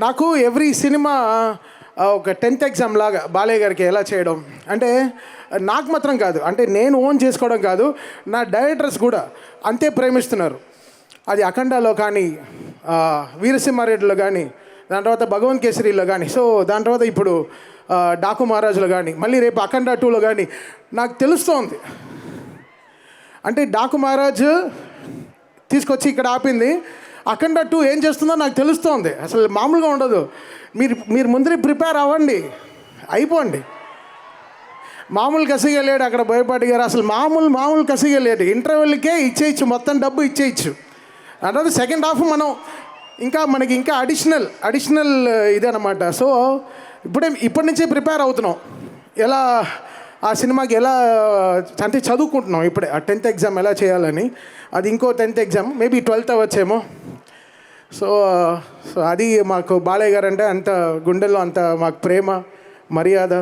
నాకు every cinema ఒక 10th exam లాగా బాలయ్య గారికి ఎలా చేయడం అంటే నాకు మాత్రం కాదు, అంటే నేను ఓన్ చేసుకోవడం కాదు, నా డైరెక్టర్స్ కూడా అంతే ప్రేమిస్తున్నారు. అది అఖండాలో కానీ, వీరసింహారెడ్డిలో కానీ, దాని తర్వాత భగవంత్ కేసరిలో కానీ, సో దాని తర్వాత ఇప్పుడు డాకు మహారాజులో కానీ, మళ్ళీ రేపు అఖండ 2లో కానీ నాకు తెలుస్తోంది. అంటే డాకు మహారాజు తీసుకొచ్చి ఇక్కడ ఆపింది, అఖండ 2 ఏం చేస్తుందో నాకు తెలుస్తోంది. అసలు మామూలుగా ఉండదు. మీరు ముందరే ప్రిపేర్ అవ్వండి, అయిపోండి. మామూలు కసిగలేడు అక్కడ బోయపాటి గారు, అసలు మామూలు కసిగలేడు. ఇంటర్వెల్కే ఇచ్చేయచ్చు, మొత్తం డబ్బు ఇచ్చేయచ్చు. అంటే సెకండ్ హాఫ్ మనం మనకి ఇంకా అడిషనల్ ఇదనమాట. సో ఇప్పటి నుంచే ప్రిపేర్ అవుతున్నాం, ఎలా ఆ సినిమాకి ఎలా అంటే చదువుకుంటున్నాం ఇప్పుడే. ఆ 10th ఎగ్జామ్ ఎలా చేయాలని, అది ఇంకో 10th exam, maybe 12th అవ్వచ్చేమో. So అది మాకు బాలయ్య గారు అంటే అంత గుండెల్లో అంత మాకు ప్రేమ, మర్యాద.